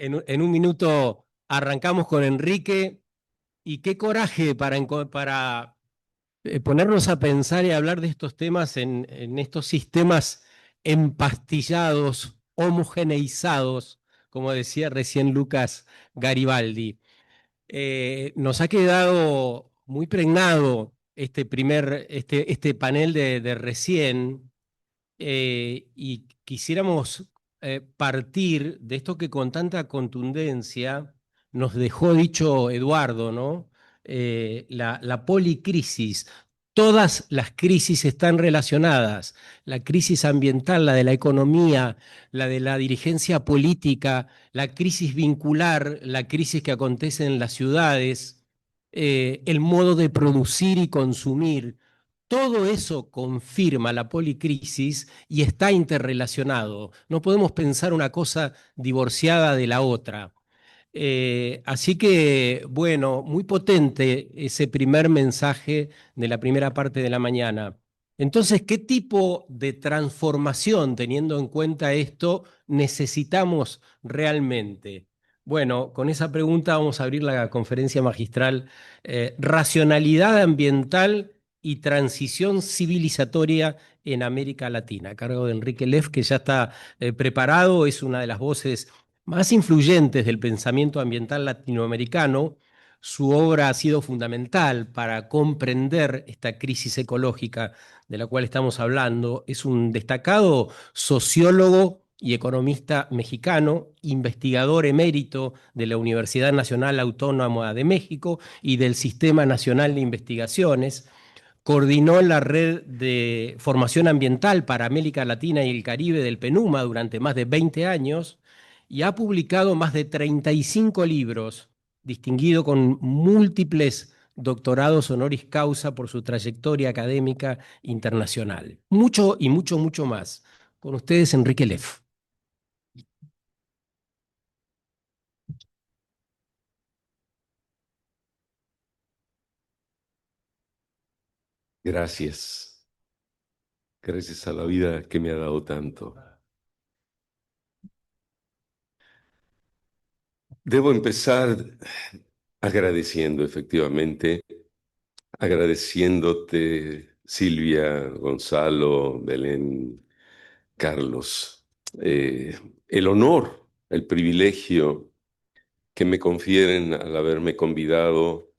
en un minuto arrancamos con Enrique y qué coraje para ponernos a pensar y hablar de estos temas en estos sistemas empastillados, homogeneizados, como decía recién Lucas Garibaldi. Nos ha quedado muy pregnado este panel de recién, y quisiéramos partir de esto que con tanta contundencia nos dejó dicho Eduardo, ¿no? La policrisis. Todas las crisis están relacionadas. La crisis ambiental, la de la economía, la de la dirigencia política, la crisis vincular, la crisis que acontece en las ciudades, el modo de producir y consumir. Todo eso confirma la policrisis y está interrelacionado. No podemos pensar una cosa divorciada de la otra. Así que, bueno, muy potente ese primer mensaje de la primera parte de la mañana. Entonces, ¿qué tipo de transformación, teniendo en cuenta esto, necesitamos realmente? Bueno, con esa pregunta vamos a abrir la conferencia magistral, Racionalidad ambiental y transición civilizatoria en América Latina, a cargo de Enrique Leff, que ya está preparado, es una de las voces más influyentes del pensamiento ambiental latinoamericano. Su obra ha sido fundamental para comprender esta crisis ecológica de la cual estamos hablando. Es un destacado sociólogo y economista mexicano, investigador emérito de la Universidad Nacional Autónoma de México y del Sistema Nacional de Investigaciones. Coordinó la red de formación ambiental para América Latina y el Caribe del PENUMA durante más de 20 años y ha publicado más de 35 libros, distinguido con múltiples doctorados honoris causa por su trayectoria académica internacional. Mucho y mucho, mucho más. Con ustedes, Enrique Leff. Gracias, gracias a la vida que me ha dado tanto. Debo empezar agradeciendo, efectivamente, agradeciéndote, Silvia, Gonzalo, Belén, Carlos, el honor, el privilegio que me confieren al haberme convidado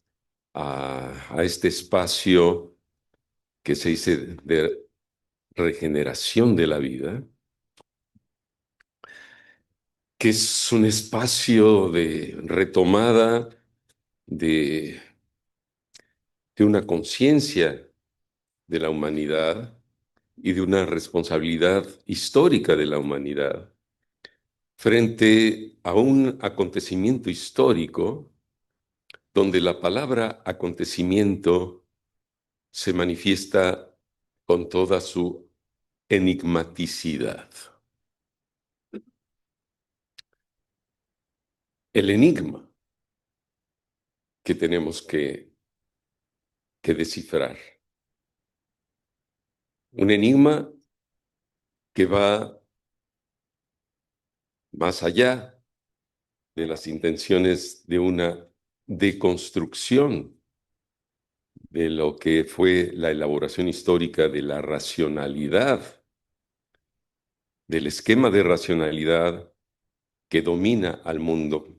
a este espacio que se dice de regeneración de la vida, que es un espacio de retomada de, de una conciencia de la humanidad y de una responsabilidad histórica de la humanidad frente a un acontecimiento histórico donde la palabra acontecimiento se manifiesta con toda su enigmaticidad. El enigma que tenemos que descifrar. Un enigma que va más allá de las intenciones de una deconstrucción de lo que fue la elaboración histórica de la racionalidad, del esquema de racionalidad que domina al mundo,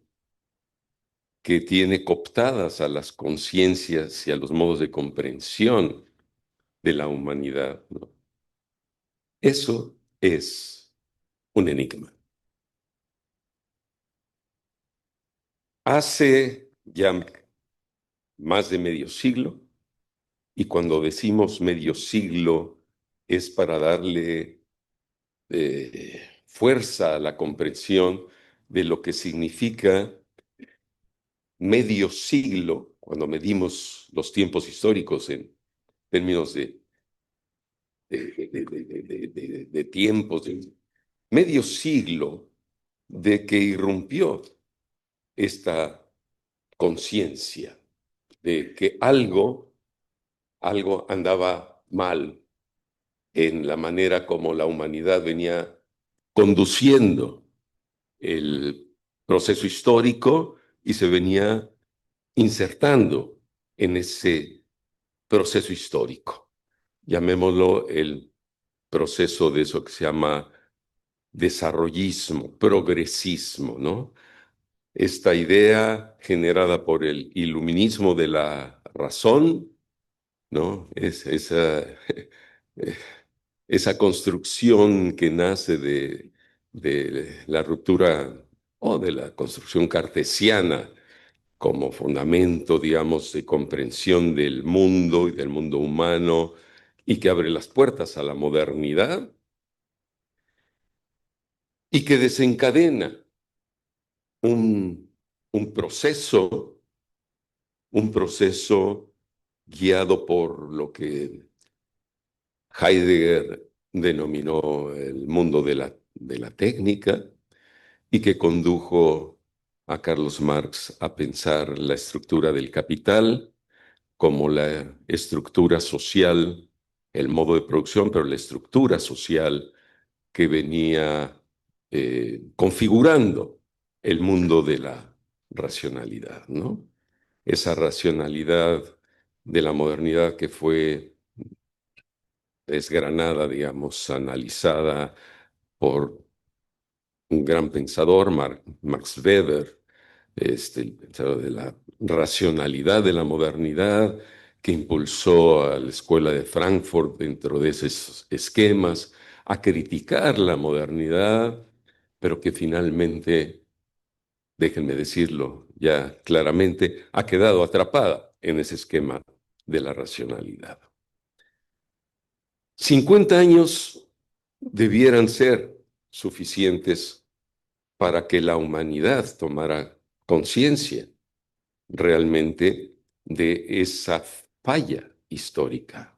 que tiene cooptadas a las conciencias y a los modos de comprensión de la humanidad, ¿no? Eso es un enigma. Hace ya más de medio siglo, y cuando decimos medio siglo es para darle fuerza a la comprensión de lo que significa medio siglo, cuando medimos los tiempos históricos en términos de tiempos, medio siglo de que irrumpió esta conciencia de que algo andaba mal en la manera como la humanidad venía conduciendo el proceso histórico y se venía insertando en ese proceso histórico. Llamémoslo el proceso de eso que se llama desarrollismo, progresismo, ¿no? Esta idea generada por el iluminismo de la razón, ¿no? Esa construcción que nace de la ruptura o de la construcción cartesiana como fundamento, digamos, de comprensión del mundo y del mundo humano y que abre las puertas a la modernidad y que desencadena un, un proceso, un proceso guiado por lo que Heidegger denominó el mundo de la técnica y que condujo a Carlos Marx a pensar la estructura del capital como la estructura social, el modo de producción, pero la estructura social que venía configurando el mundo de la racionalidad, ¿no? Esa racionalidad de la modernidad que fue desgranada, digamos, analizada por un gran pensador, Max Weber, el pensador de la racionalidad de la modernidad, que impulsó a la escuela de Frankfurt dentro de esos esquemas, a criticar la modernidad, pero que finalmente, déjenme decirlo ya claramente, ha quedado atrapada en ese esquema de la racionalidad. 50 años debieran ser suficientes para que la humanidad tomara conciencia realmente de esa falla histórica.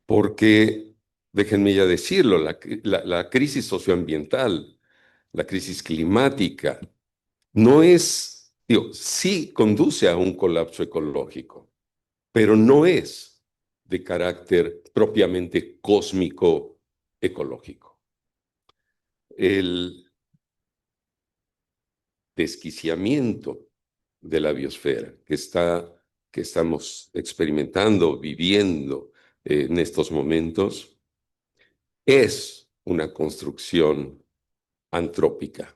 Porque, déjenme ya decirlo, la crisis socioambiental, la crisis climática, no es, digo, sí conduce a un colapso ecológico, pero no es de carácter propiamente cósmico ecológico. El desquiciamiento de la biosfera que estamos experimentando, viviendo en estos momentos, es una construcción antrópica.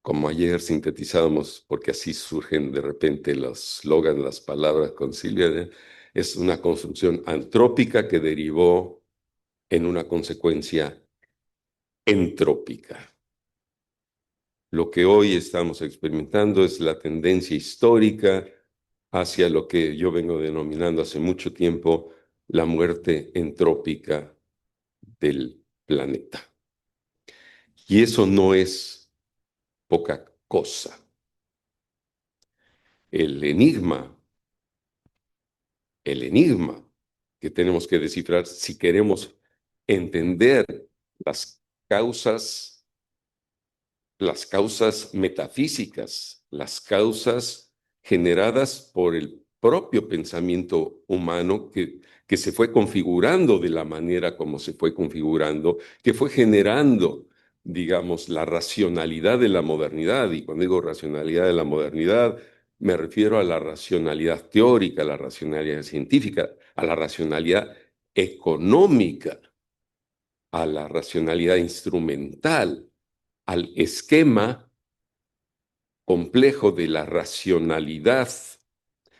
Como ayer sintetizábamos, porque así surgen de repente los slogans, las palabras con Silvia, es una construcción antrópica que derivó en una consecuencia entrópica. Lo que hoy estamos experimentando es la tendencia histórica hacia lo que yo vengo denominando hace mucho tiempo la muerte entrópica del planeta. Y eso no es poca cosa. El enigma, el enigma que tenemos que descifrar si queremos entender las causas, las causas metafísicas, las causas generadas por el propio pensamiento humano que se fue configurando de la manera como se fue configurando, que fue generando, digamos, la racionalidad de la modernidad. Y cuando digo racionalidad de la modernidad, me refiero a la racionalidad teórica, a la racionalidad científica, a la racionalidad económica, a la racionalidad instrumental, al esquema complejo de la racionalidad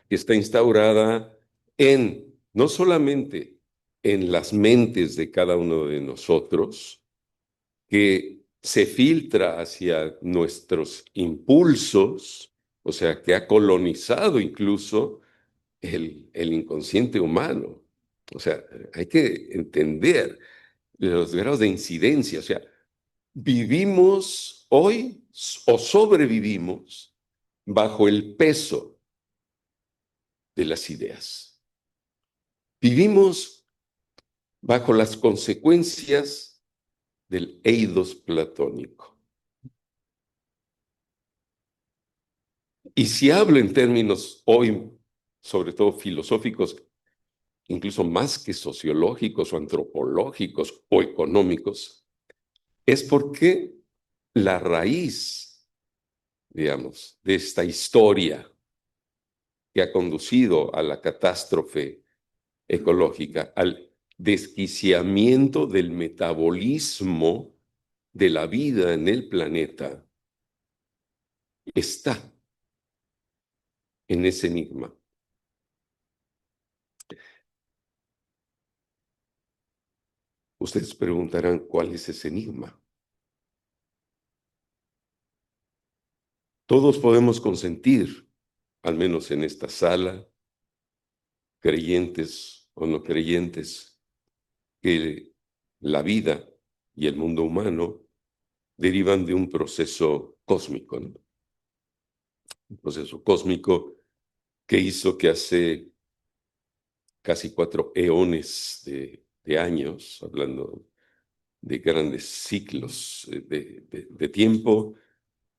que está instaurada en, no solamente en las mentes de cada uno de nosotros, que se filtra hacia nuestros impulsos, o sea, que ha colonizado incluso el inconsciente humano. O sea, hay que entender los grados de incidencia, o sea, vivimos hoy o sobrevivimos bajo el peso de las ideas. Vivimos bajo las consecuencias del eidos platónico. Y si hablo en términos hoy, sobre todo filosóficos, incluso más que sociológicos o antropológicos o económicos, es porque la raíz, digamos, de esta historia que ha conducido a la catástrofe ecológica, al desquiciamiento del metabolismo de la vida en el planeta, está en ese enigma. Ustedes preguntarán, ¿cuál es ese enigma? Todos podemos consentir, al menos en esta sala, creyentes o no creyentes, que la vida y el mundo humano derivan de un proceso cósmico, ¿no? Un proceso cósmico que hizo que hace casi 4 eones de años, hablando de grandes ciclos de tiempo,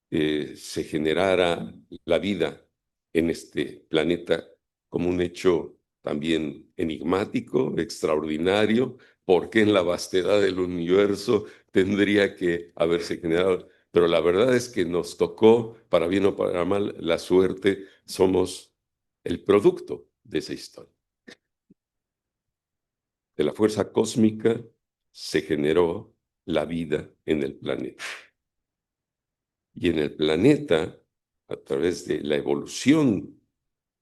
se generara la vida en este planeta como un hecho también enigmático, extraordinario, porque en la vastedad del universo tendría que haberse generado. Pero la verdad es que nos tocó, para bien o para mal, la suerte, somos el producto de esa historia. De la fuerza cósmica se generó la vida en el planeta. Y en el planeta, a través de la evolución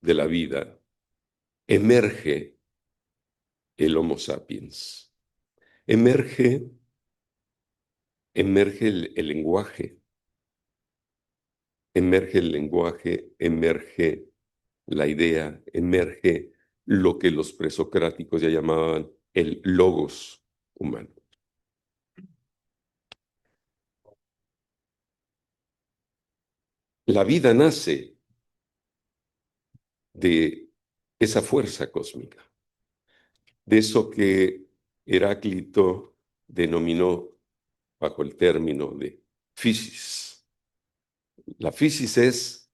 de la vida, emerge el Homo sapiens. Emerge el lenguaje, emerge la idea, emerge lo que los presocráticos ya llamaban el logos humano. La vida nace de esa fuerza cósmica, de eso que Heráclito denominó bajo el término de physis. La physis es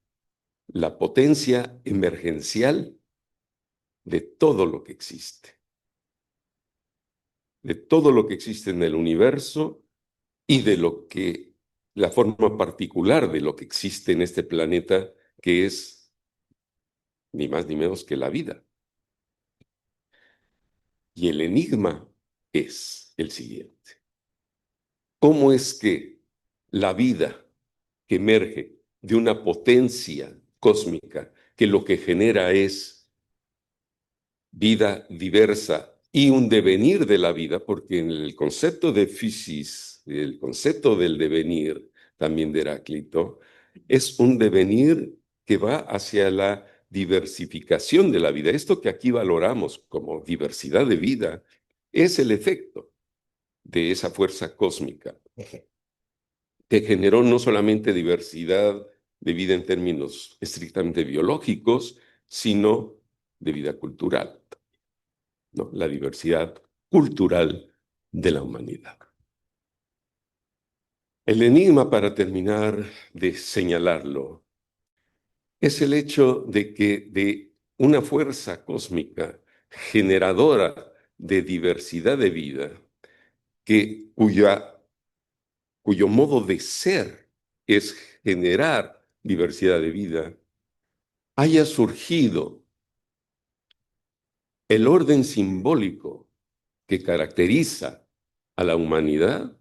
la potencia emergencial de todo lo que existe, de todo lo que existe en el universo y de lo que, la forma particular de lo que existe en este planeta, que es ni más ni menos que la vida. Y el enigma es el siguiente. ¿Cómo es que la vida que emerge de una potencia cósmica, que lo que genera es vida diversa y un devenir de la vida, porque en el concepto de physis, el concepto del devenir, también de Heráclito, es un devenir que va hacia la diversificación de la vida? Esto que aquí valoramos como diversidad de vida es el efecto de esa fuerza cósmica que generó no solamente diversidad de vida en términos estrictamente biológicos, sino de vida cultural, ¿no? La diversidad cultural de la humanidad. El enigma, para terminar de señalarlo, es el hecho de que de una fuerza cósmica generadora de diversidad de vida, cuyo modo de ser es generar diversidad de vida, haya surgido el orden simbólico que caracteriza a la humanidad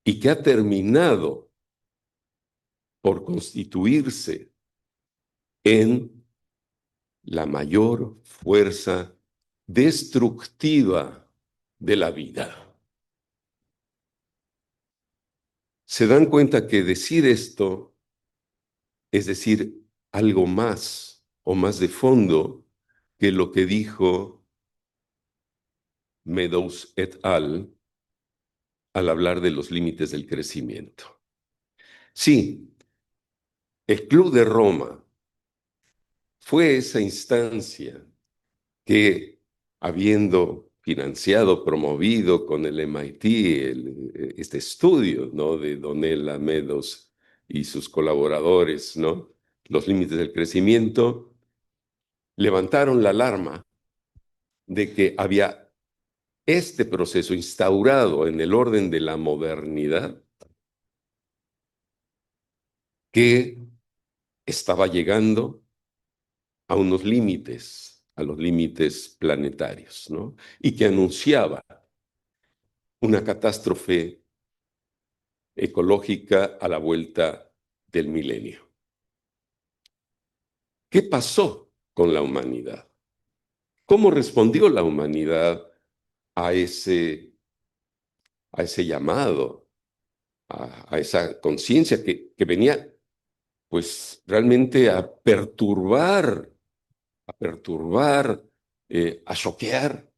y que ha terminado por constituirse en la mayor fuerza destructiva de la vida. Se dan cuenta que decir esto es decir algo más o más de fondo que lo que dijo Meadows et al. Al hablar de los límites del crecimiento. Sí, el Club de Roma fue esa instancia que, habiendo financiado, promovido con el MIT este estudio, ¿no?, de Donella Meadows y sus colaboradores, ¿no?, los límites del crecimiento, levantaron la alarma de que había este proceso instaurado en el orden de la modernidad que estaba llegando a unos límites, a los límites planetarios, ¿no? Y que anunciaba una catástrofe ecológica a la vuelta del milenio. ¿Qué pasó con la humanidad? ¿Cómo respondió la humanidad a ese llamado, a esa conciencia que venía, pues, realmente a perturbar, a choquear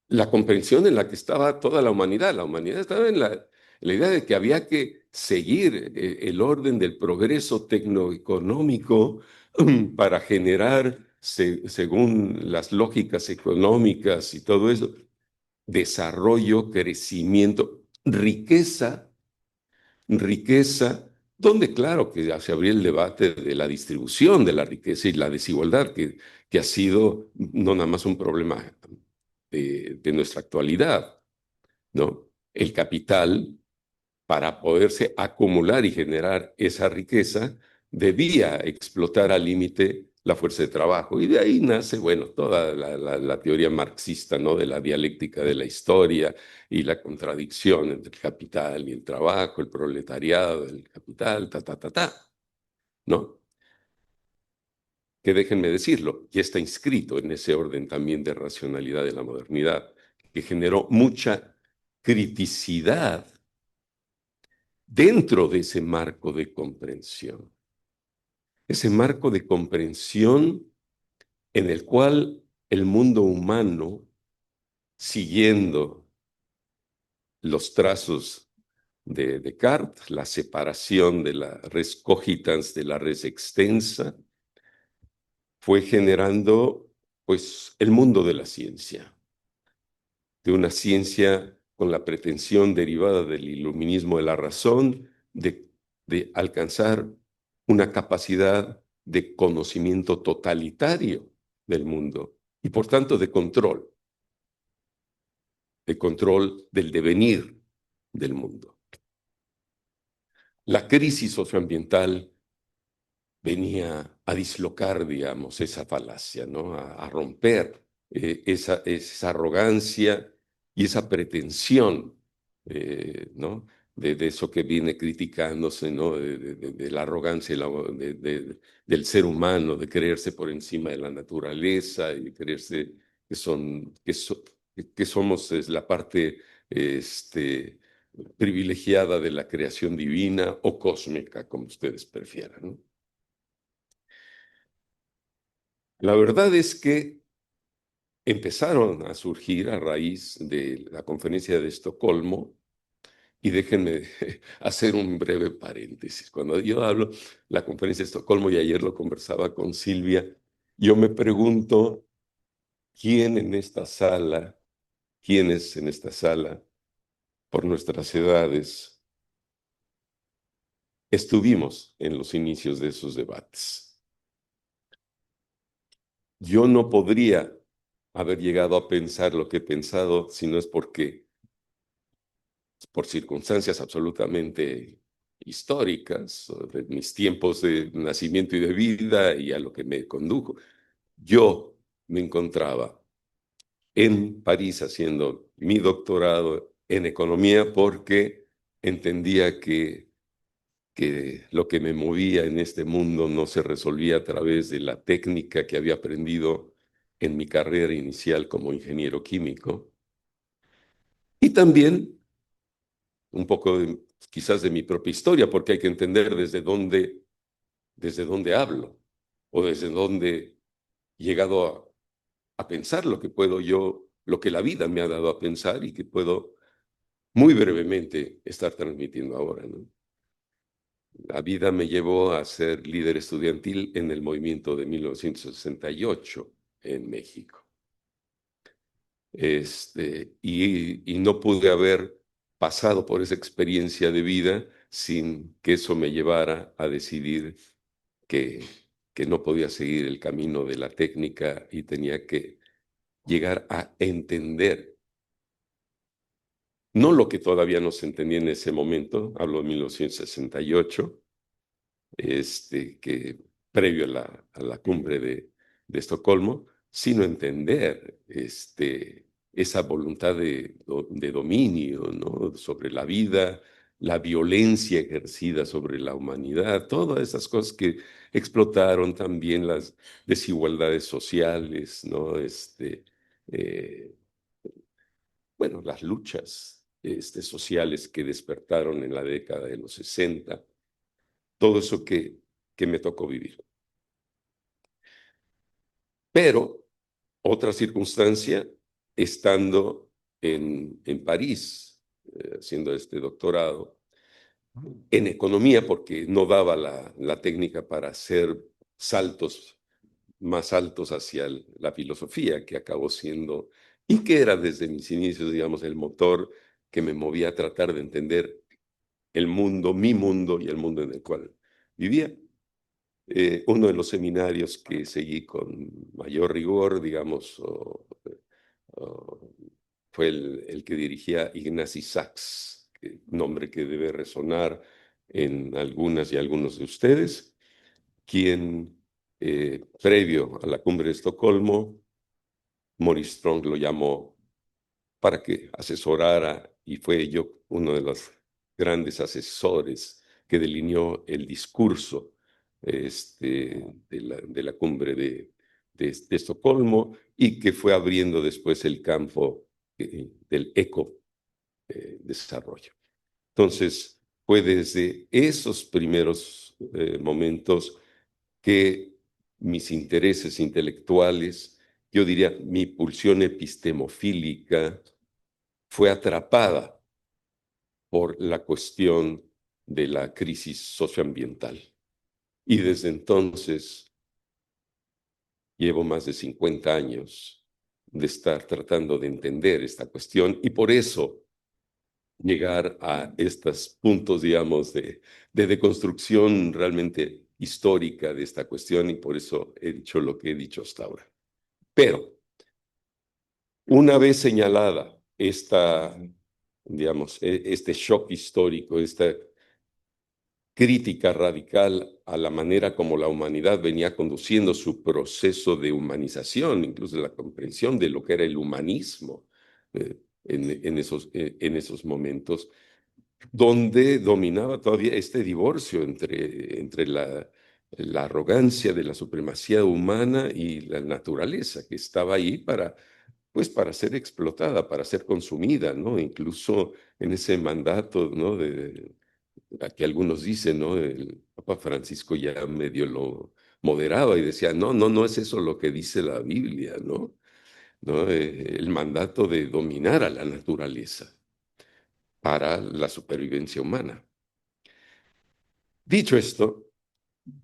la comprensión en la que estaba toda la humanidad? La humanidad estaba en la idea de que había que seguir el orden del progreso tecnoeconómico para generar, según las lógicas económicas y todo eso, desarrollo, crecimiento, riqueza, donde claro que ya se abría el debate de la distribución de la riqueza y la desigualdad, que ha sido no nada más un problema de nuestra actualidad, ¿no? El capital, para poderse acumular y generar esa riqueza, debía explotar al límite la fuerza de trabajo. Y de ahí nace, bueno, toda la teoría marxista, ¿no? De la dialéctica de la historia y la contradicción entre el capital y el trabajo, el proletariado, el capital, ¿no? Que déjenme decirlo, ya está inscrito en ese orden también de racionalidad de la modernidad, que generó mucha criticidad dentro de ese marco de comprensión. Ese marco de comprensión en el cual el mundo humano, siguiendo los trazos de Descartes, la separación de la res cogitans de la res extensa, fue generando, pues, el mundo de la ciencia, de una ciencia con la pretensión derivada del iluminismo de la razón de alcanzar una capacidad de conocimiento totalitario del mundo y por tanto de control del devenir del mundo. La crisis socioambiental venía a dislocar, digamos, esa falacia, ¿no? A romper esa arrogancia y esa pretensión, ¿no? De eso que viene criticándose, ¿no? De la arrogancia del ser humano, de creerse por encima de la naturaleza y de creerse que somos la parte privilegiada de la creación divina o cósmica, como ustedes prefieran, ¿no? La verdad es que empezaron a surgir a raíz de la conferencia de Estocolmo, y déjenme hacer un breve paréntesis. Cuando yo hablo la conferencia de Estocolmo, y ayer lo conversaba con Silvia, yo me pregunto quién en esta sala, quiénes en esta sala, por nuestras edades, estuvimos en los inicios de esos debates. Yo no podría haber llegado a pensar lo que he pensado si no es porque, por circunstancias absolutamente históricas, de mis tiempos de nacimiento y de vida y a lo que me condujo. Yo me encontraba en París haciendo mi doctorado en economía porque entendía que lo que me movía en este mundo no se resolvía a través de la técnica que había aprendido en mi carrera inicial como ingeniero químico. Y también un poco quizás de mi propia historia, porque hay que entender desde dónde hablo o desde dónde he llegado a pensar lo que puedo yo, lo que la vida me ha dado a pensar y que puedo muy brevemente estar transmitiendo ahora, ¿no? La vida me llevó a ser líder estudiantil en el movimiento de 1968 en México. Y no pude haber pasado por esa experiencia de vida sin que eso me llevara a decidir que, que no podía seguir el camino de la técnica y tenía que llegar a entender, no lo que todavía no se entendía en ese momento, hablo de 1968, que previo a la cumbre de Estocolmo, sino entender esa voluntad de dominio, ¿no? Sobre la vida, la violencia ejercida sobre la humanidad, todas esas cosas que explotaron también las desigualdades sociales, ¿no? Eh, bueno, las luchas sociales que despertaron en la década de los 60, todo eso que me tocó vivir. Pero otra circunstancia, estando en París, haciendo este doctorado en economía, porque no daba la técnica para hacer saltos más altos hacia la filosofía, que acabó siendo, y que era desde mis inicios, digamos, el motor que me movía a tratar de entender el mundo, mi mundo y el mundo en el cual vivía. Uno de los seminarios que seguí con mayor rigor, digamos, fue el que dirigía Ignasi Sachs, nombre que debe resonar en algunas y algunos de ustedes, quien, previo a la cumbre de Estocolmo, Maurice Strong lo llamó para que asesorara, y fue yo uno de los grandes asesores que delineó el discurso de la cumbre de Estocolmo, y que fue abriendo después el campo del desarrollo. Entonces, fue desde esos primeros momentos que mis intereses intelectuales, yo diría mi pulsión epistemofílica, fue atrapada por la cuestión de la crisis socioambiental. Y desde entonces llevo más de 50 años de estar tratando de entender esta cuestión, y por eso llegar a estos puntos, digamos, de deconstrucción realmente histórica de esta cuestión, y por eso he dicho lo que he dicho hasta ahora. Pero una vez señalada digamos, este shock histórico, esta crítica radical a la manera como la humanidad venía conduciendo su proceso de humanización, incluso la comprensión de lo que era el humanismo en esos momentos, donde dominaba todavía este divorcio entre la arrogancia de la supremacía humana y la naturaleza, que estaba ahí pues para ser explotada, para ser consumida, ¿no? Incluso en ese mandato, ¿no? Que algunos dicen, ¿no? El Papa Francisco ya medio lo moderaba y decía, no, no, no es eso lo que dice la Biblia, ¿no? ¿No? El mandato de dominar a la naturaleza para la supervivencia humana. Dicho esto,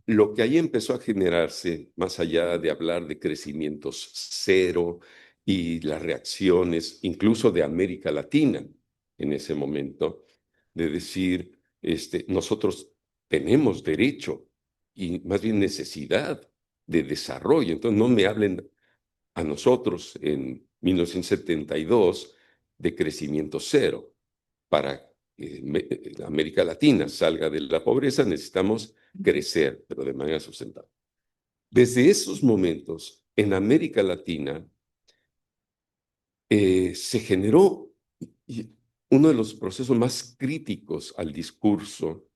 lo que ahí empezó a generarse, más allá de hablar de crecimientos cero y las reacciones, incluso de América Latina en ese momento, de decir, nosotros tenemos derecho y más bien necesidad de desarrollo. Entonces, no me hablen a nosotros en 1972 de crecimiento cero. Para que América Latina salga de la pobreza, necesitamos crecer, pero de manera sustentada. Desde esos momentos, en América Latina, se generó uno de los procesos más críticos al discurso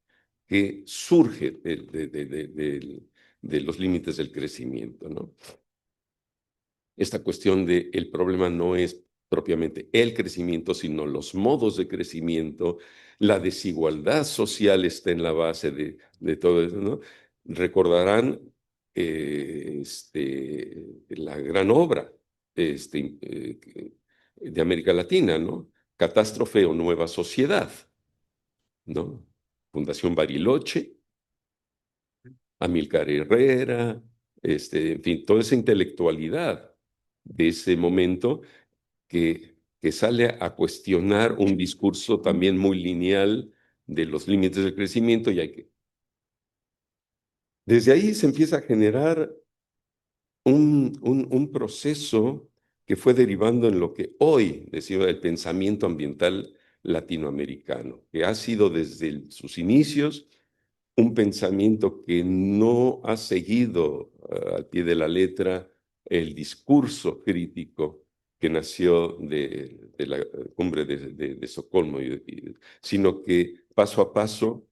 que surge de los límites del crecimiento, ¿no? Esta cuestión de el problema no es propiamente el crecimiento, sino los modos de crecimiento, la desigualdad social está en la base de todo eso, ¿no? Recordarán la gran obra de América Latina, ¿no? Catástrofe o Nueva Sociedad, ¿no? Fundación Bariloche, Amílcar Herrera, en fin, toda esa intelectualidad de ese momento que sale a cuestionar un discurso también muy lineal de los límites del crecimiento, y desde ahí se empieza a generar un proceso que fue derivando en lo que hoy decimos el pensamiento ambiental latinoamericano, que ha sido desde sus inicios un pensamiento que no ha seguido al pie de la letra el discurso crítico que nació de la cumbre de Estocolmo, sino que paso a paso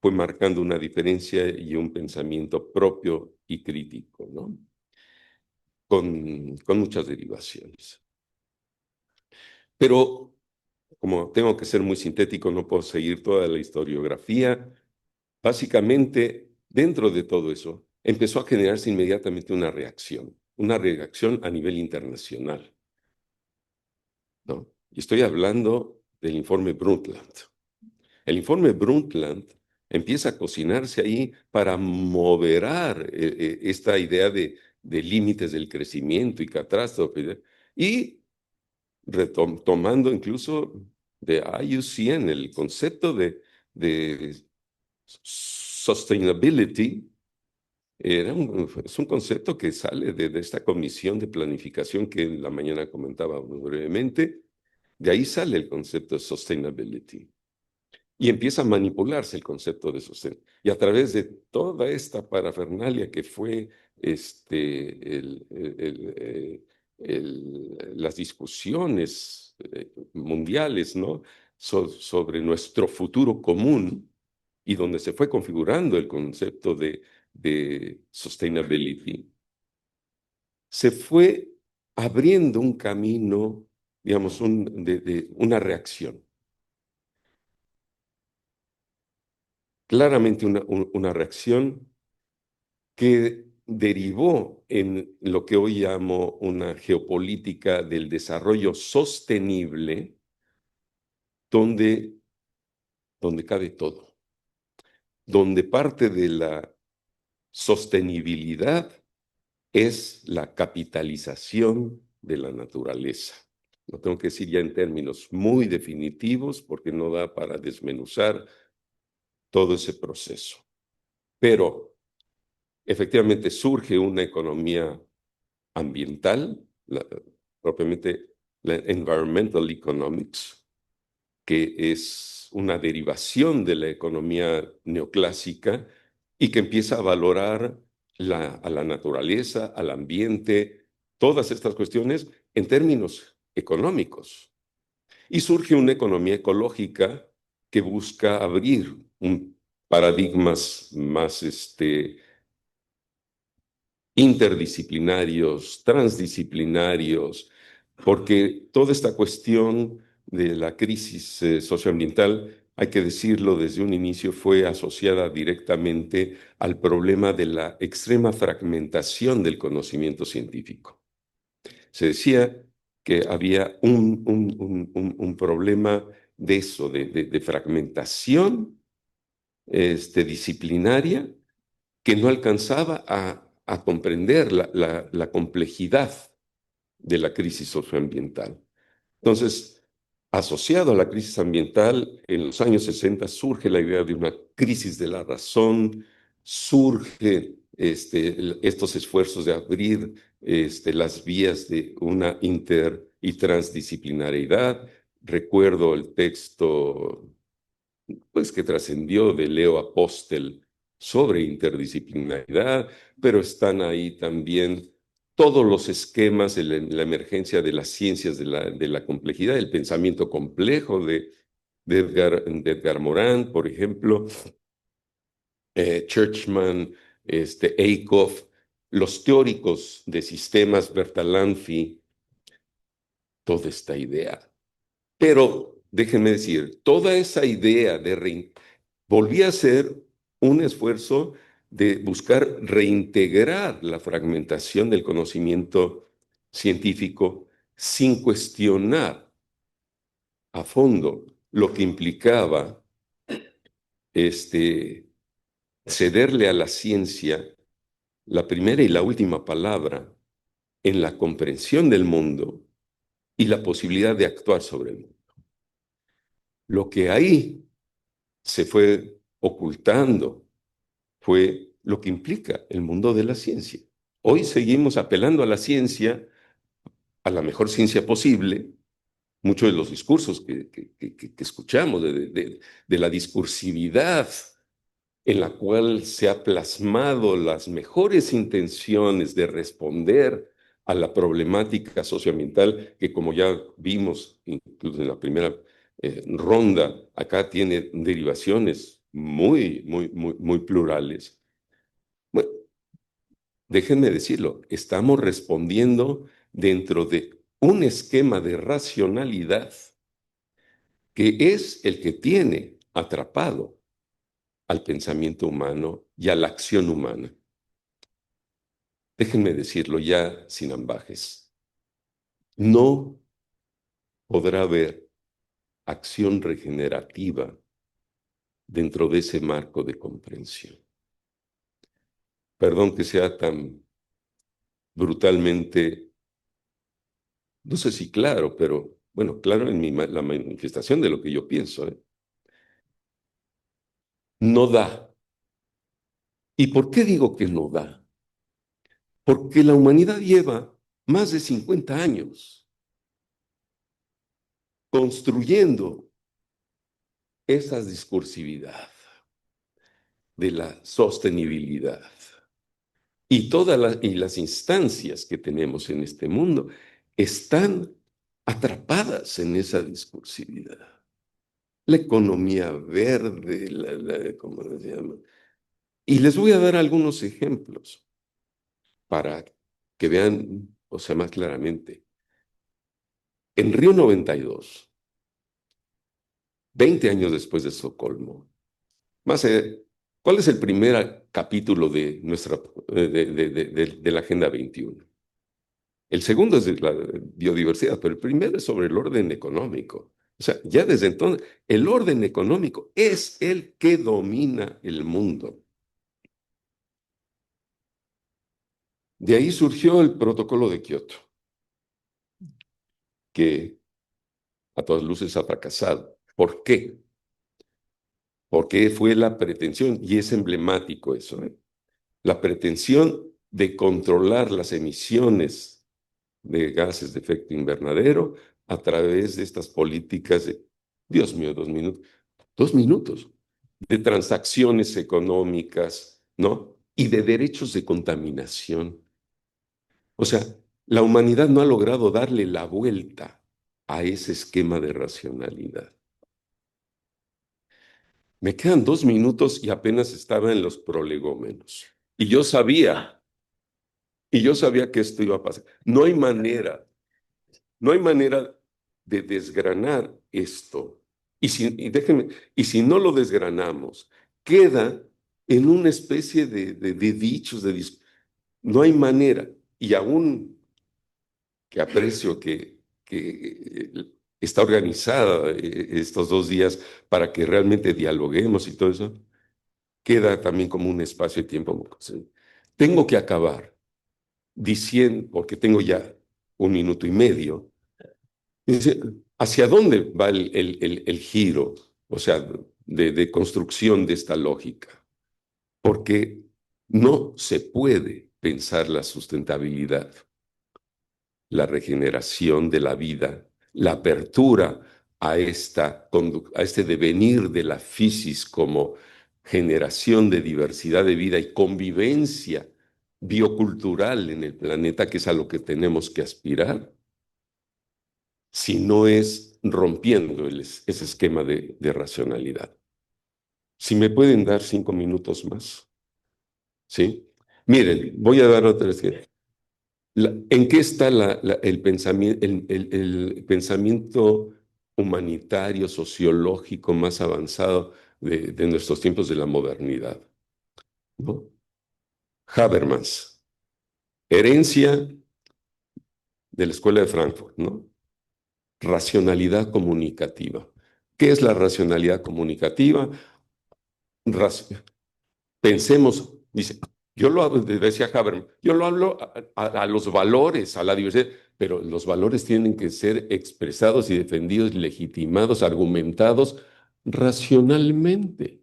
fue marcando una diferencia y un pensamiento propio y crítico, ¿no? Con muchas derivaciones. Pero como tengo que ser muy sintético, no puedo seguir toda la historiografía. Básicamente, dentro de todo eso, empezó a generarse inmediatamente una reacción a nivel internacional, ¿no? Y estoy hablando del informe Brundtland. El informe Brundtland empieza a cocinarse ahí para moderar esta idea de límites del crecimiento y catástrofe, y retomando incluso de IUCN el concepto de sustainability. Es un concepto que sale de esta comisión de planificación que en la mañana comentaba muy brevemente. De ahí sale el concepto de sustainability. Y empieza a manipularse el concepto de sostén. Y a través de toda esta parafernalia que fue las discusiones mundiales, ¿no? Sobre nuestro futuro común, y donde se fue configurando el concepto de sustainability, se fue abriendo un camino, digamos, de una reacción. Claramente una reacción que derivó en lo que hoy llamo una geopolítica del desarrollo sostenible, donde, donde cabe todo, donde parte de la sostenibilidad es la capitalización de la naturaleza. Lo tengo que decir ya en términos muy definitivos porque no da para desmenuzar todo ese proceso. Pero efectivamente surge una economía ambiental, propiamente la environmental economics, que es una derivación de la economía neoclásica y que empieza a valorar a la naturaleza, al ambiente, todas estas cuestiones en términos económicos. Y surge una economía ecológica que busca abrir paradigmas más interdisciplinarios, transdisciplinarios, porque toda esta cuestión de la crisis socioambiental, hay que decirlo desde un inicio, fue asociada directamente al problema de la extrema fragmentación del conocimiento científico. Se decía que había un problema de eso, de fragmentación disciplinaria, que no alcanzaba a comprender la complejidad de la crisis socioambiental. Entonces, asociado a la crisis ambiental, en los años 60 surge la idea de una crisis de la razón, surge estos esfuerzos de abrir las vías de una inter y transdisciplinariedad. Recuerdo el texto pues, que trascendió de Leo Apostel sobre interdisciplinaridad, pero están ahí también todos los esquemas de la emergencia de las ciencias de la complejidad, el pensamiento complejo de Edgar Morin, por ejemplo, Churchman, Eickhoff, los teóricos de sistemas, Bertalanffy, toda esta idea. Pero déjenme decir, toda esa idea volvía a ser un esfuerzo de buscar reintegrar la fragmentación del conocimiento científico sin cuestionar a fondo lo que implicaba cederle a la ciencia la primera y la última palabra en la comprensión del mundo y la posibilidad de actuar sobre el mundo. Lo que ahí se fue ocultando fue lo que implica el mundo de la ciencia. Hoy seguimos apelando a la ciencia, a la mejor ciencia posible. Muchos de los discursos que escuchamos de la discursividad en la cual se ha plasmado las mejores intenciones de responder a la problemática socioambiental que, como ya vimos incluso en la primera ronda, acá tiene derivaciones muy plurales. Bueno, déjenme decirlo, estamos respondiendo dentro de un esquema de racionalidad que es el que tiene atrapado al pensamiento humano y a la acción humana. Déjenme decirlo ya sin ambajes. No podrá haber acción regenerativa dentro de ese marco de comprensión. Perdón que sea tan brutalmente, no sé si claro, pero bueno, claro en la manifestación de lo que yo pienso, ¿eh? No da. ¿Y por qué digo que no da? Porque la humanidad lleva más de 50 años construyendo esa discursividad de la sostenibilidad. Y y las instancias que tenemos en este mundo están atrapadas en esa discursividad. La economía verde, ¿cómo se llama? Y les voy a dar algunos ejemplos para que vean, o sea, más claramente. En Río 92, 20 años después de Estocolmo, más, ¿cuál es el primer capítulo de de la Agenda 21? El segundo es de la biodiversidad, pero el primero es sobre el orden económico. O sea, ya desde entonces, el orden económico es el que domina el mundo. De ahí surgió el protocolo de Kioto, que a todas luces ha fracasado. ¿Por qué? Porque fue la pretensión, y es emblemático eso, ¿eh? La pretensión de controlar las emisiones de gases de efecto invernadero a través de estas políticas de, Dios mío, 2 minutos, 2 minutos, de transacciones económicas, ¿no? Y de derechos de contaminación. O sea, la humanidad no ha logrado darle la vuelta a ese esquema de racionalidad. Me quedan 2 minutos y apenas estaba en los prolegómenos. Y yo sabía que esto iba a pasar. No hay manera de desgranar esto. Y si no lo desgranamos, queda en una especie de dichos, no hay manera. Y aún que aprecio que está organizada estos 2 días para que realmente dialoguemos y todo eso, queda también como un espacio de tiempo. ¿Sí? Tengo que acabar diciendo, porque tengo ya 1 minuto y medio, dice, ¿hacia dónde va el giro? O sea, de construcción de esta lógica. Porque no se puede pensar la sustentabilidad, la regeneración de la vida, la apertura a este devenir de la fisis como generación de diversidad de vida y convivencia biocultural en el planeta, que es a lo que tenemos que aspirar, si no es rompiendo ese esquema de racionalidad. Si me pueden dar 5 minutos más, ¿sí? Miren, voy a dar otra vez. ¿En qué está el pensamiento humanitario, sociológico más avanzado de nuestros tiempos de la modernidad? ¿No? Habermas, herencia de la Escuela de Frankfurt, ¿no? Racionalidad comunicativa. ¿Qué es la racionalidad comunicativa? Pensemos, dice, yo lo hablo, decía Habermas, yo lo hablo a los valores, a la diversidad, pero los valores tienen que ser expresados y defendidos, legitimados, argumentados racionalmente.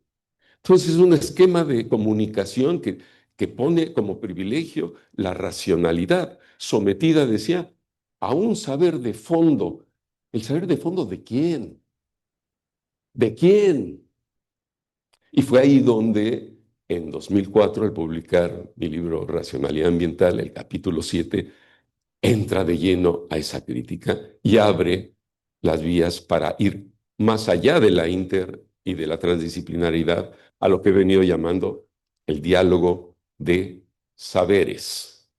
Entonces es un esquema de comunicación que pone como privilegio la racionalidad, sometida, decía, a un saber de fondo. ¿El saber de fondo de quién? ¿De quién? Y fue ahí donde En 2004, al publicar mi libro Racionalidad Ambiental, el capítulo 7 entra de lleno a esa crítica y abre las vías para ir más allá de la inter y de la transdisciplinaridad a lo que he venido llamando el diálogo de saberes.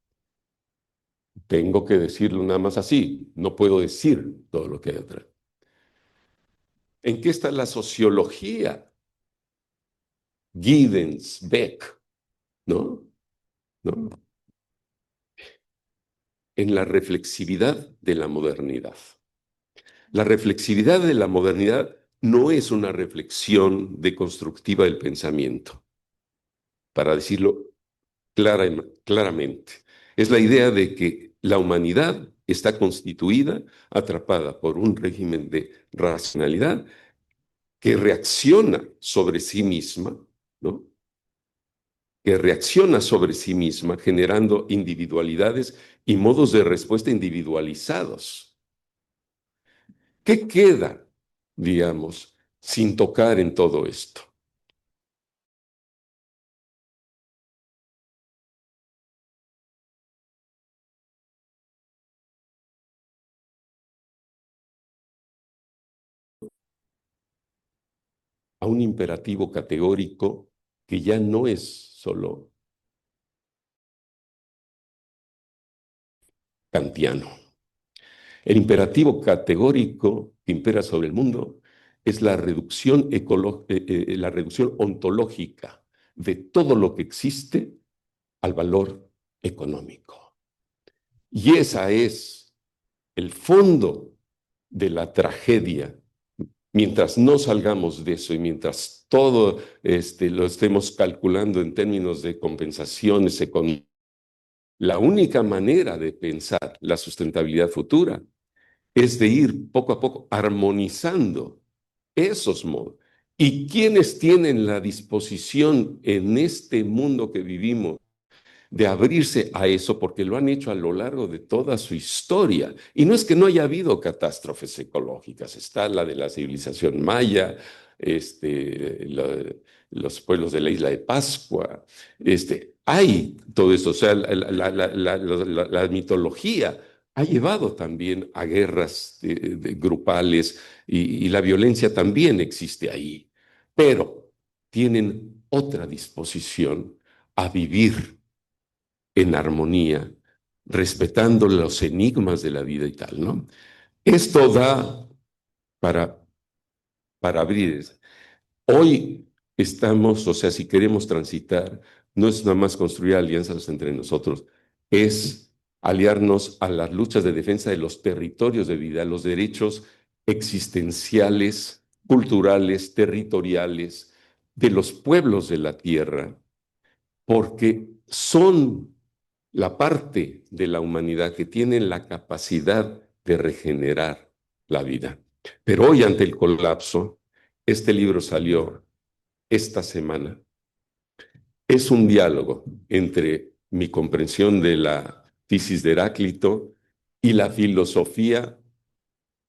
Tengo que decirlo nada más así, no puedo decir todo lo que hay atrás. ¿En qué está la sociología? Giddens, Beck, ¿no? ¿No? En la reflexividad de la modernidad. La reflexividad de la modernidad no es una reflexión deconstructiva del pensamiento, para decirlo claramente. Es la idea de que la humanidad está constituida, atrapada por un régimen de racionalidad que reacciona sobre sí misma, ¿no? Que reacciona sobre sí misma generando individualidades y modos de respuesta individualizados. ¿Qué queda, digamos, sin tocar en todo esto? A un imperativo categórico que ya no es solo kantiano. El imperativo categórico que impera sobre el mundo es la reducción, la reducción ontológica de todo lo que existe al valor económico. Y esa es el fondo de la tragedia. Mientras no salgamos de eso y mientras todo lo estemos calculando en términos de compensaciones económicas, la única manera de pensar la sustentabilidad futura es de ir poco a poco armonizando esos modos. ¿Y quienes tienen la disposición en este mundo que vivimos de abrirse a eso? Porque lo han hecho a lo largo de toda su historia. Y no es que no haya habido catástrofes ecológicas, está la de la civilización maya, los pueblos de la isla de Pascua, hay todo eso, o sea, la mitología ha llevado también a guerras grupales y la violencia también existe ahí, pero tienen otra disposición a vivir en armonía, respetando los enigmas de la vida y tal, ¿no? Esto da para, para abrir. Hoy estamos, o sea, si queremos transitar, no es nada más construir alianzas entre nosotros, es aliarnos a las luchas de defensa de los territorios de vida, los derechos existenciales, culturales, territoriales de los pueblos de la tierra, porque son la parte de la humanidad que tiene la capacidad de regenerar la vida. Pero hoy, ante el colapso, este libro salió esta semana. Es un diálogo entre mi comprensión de la tesis de Heráclito y la filosofía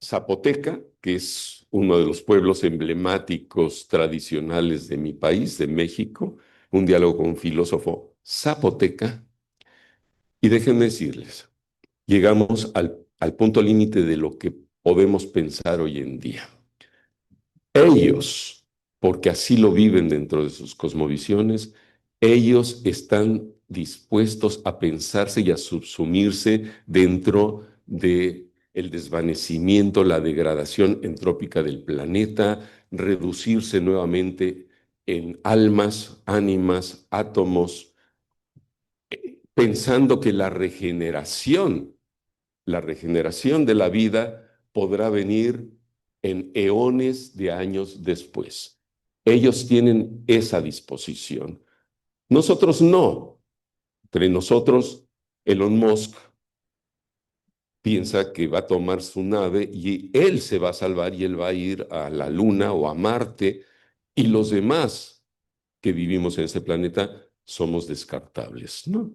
zapoteca, que es uno de los pueblos emblemáticos tradicionales de mi país, de México, un diálogo con un filósofo zapoteca. Y déjenme decirles, llegamos al punto límite de lo que podemos pensar hoy en día. Ellos, porque así lo viven dentro de sus cosmovisiones, ellos están dispuestos a pensarse y a subsumirse dentro de el desvanecimiento, la degradación entrópica del planeta, reducirse nuevamente en almas, ánimas, átomos, pensando que la regeneración de la vida podrá venir en eones de años después. Ellos tienen esa disposición. Nosotros no. Entre nosotros, Elon Musk piensa que va a tomar su nave y él se va a salvar y él va a ir a la Luna o a Marte y los demás que vivimos en este planeta somos descartables, ¿no?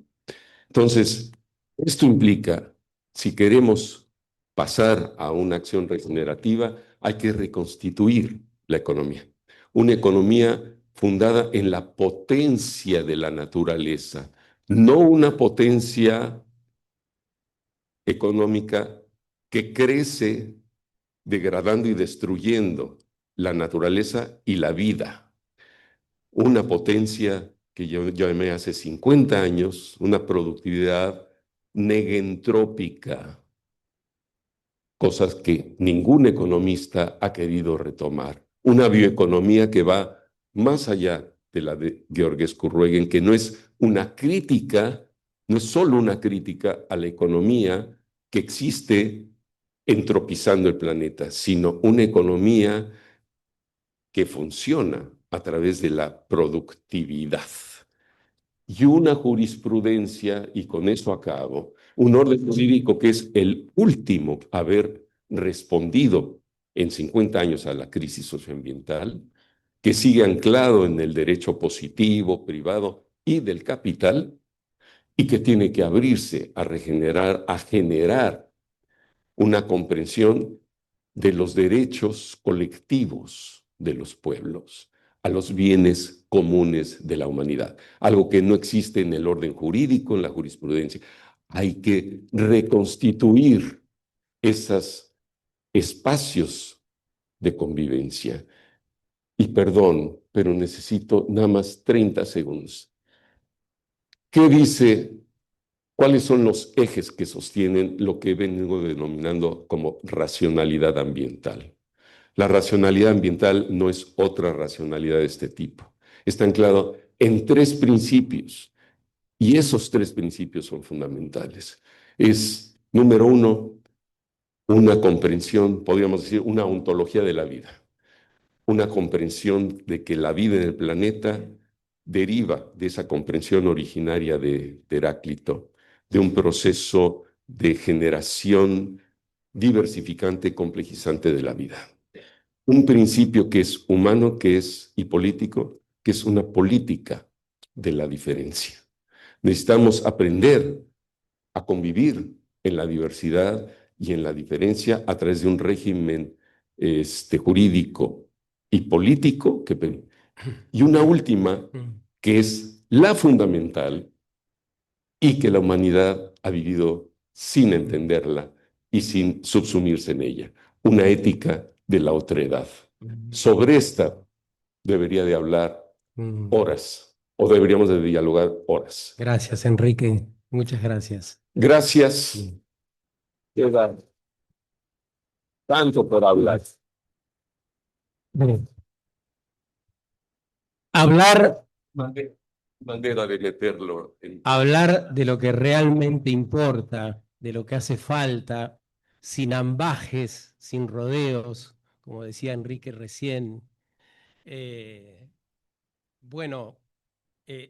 Entonces, esto implica, si queremos pasar a una acción regenerativa, hay que reconstituir la economía. Una economía fundada en la potencia de la naturaleza, no una potencia económica que crece degradando y destruyendo la naturaleza y la vida. Una potencia que yo llamé hace 50 años, una productividad negentrópica, cosas que ningún economista ha querido retomar. Una bioeconomía que va más allá de la de Georgescu Ruegen, que no es una crítica, no es solo una crítica a la economía que existe entropizando el planeta, sino una economía que funciona a través de la productividad. Y una jurisprudencia, y con eso acabo, un orden jurídico que es el último a haber respondido en 50 años a la crisis socioambiental, que sigue anclado en el derecho positivo, privado y del capital, y que tiene que abrirse a regenerar, a generar una comprensión de los derechos colectivos de los pueblos, a los bienes comunes de la humanidad, algo que no existe en el orden jurídico, en la jurisprudencia. Hay que reconstituir esos espacios de convivencia. Y perdón, pero necesito nada más 30 segundos. ¿Qué dice? ¿Cuáles son los ejes que sostienen lo que vengo denominando como racionalidad ambiental? La racionalidad ambiental no es otra racionalidad de este tipo. Está anclado en tres principios y esos tres principios son fundamentales. Es, número uno, una comprensión, podríamos decir, una ontología de la vida, una comprensión de que la vida en el planeta deriva de esa comprensión originaria de Heráclito, de un proceso de generación diversificante y complejizante de la vida. Un principio que es humano, que es y político, que es una política de la diferencia. Necesitamos aprender a convivir en la diversidad y en la diferencia a través de un régimen jurídico y político y una última que es la fundamental y que la humanidad ha vivido sin entenderla y sin subsumirse en ella, una ética de la otredad. Sobre esta debería de hablar horas o deberíamos de dialogar horas. Gracias, Enrique. Muchas gracias. Gracias. Queda tanto por hablar. Hablar, Manera de meterlo en... hablar de lo que realmente importa, de lo que hace falta, sin ambajes, sin rodeos, como decía Enrique recién. Bueno,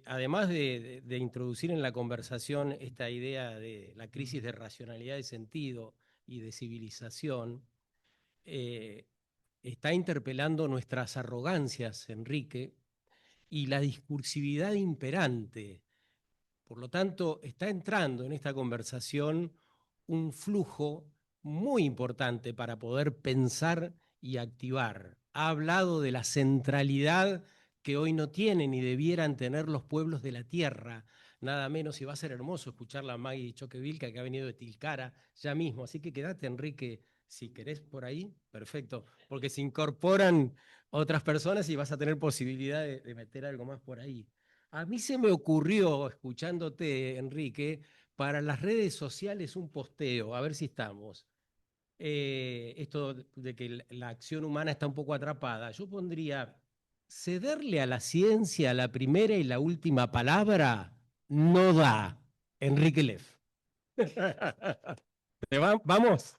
además de introducir en la conversación esta idea de la crisis de racionalidad de sentido y de civilización, está interpelando nuestras arrogancias, Enrique, y la discursividad imperante. Por lo tanto, está entrando en esta conversación un flujo muy importante para poder pensar y activar. Ha hablado de la centralidad que hoy no tienen ni debieran tener los pueblos de la tierra, nada menos, y va a ser hermoso escucharla a Maggie Choquevilca, que ha venido de Tilcara ya mismo. Así que quédate, Enrique, si querés por ahí, perfecto, porque se incorporan otras personas y vas a tener posibilidad de meter algo más por ahí. A mí se me ocurrió, escuchándote, Enrique, para las redes sociales un posteo, a ver si estamos. Esto de que la acción humana está un poco atrapada. Yo pondría, cederle a la ciencia la primera y la última palabra no da. Enrique Leff. ¿Vamos?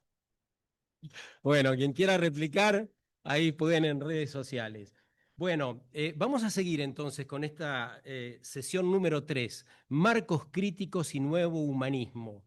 Bueno, quien quiera replicar, ahí pueden en redes sociales. Bueno, vamos a seguir entonces con esta sesión número 3, Marcos Críticos y Nuevo Humanismo.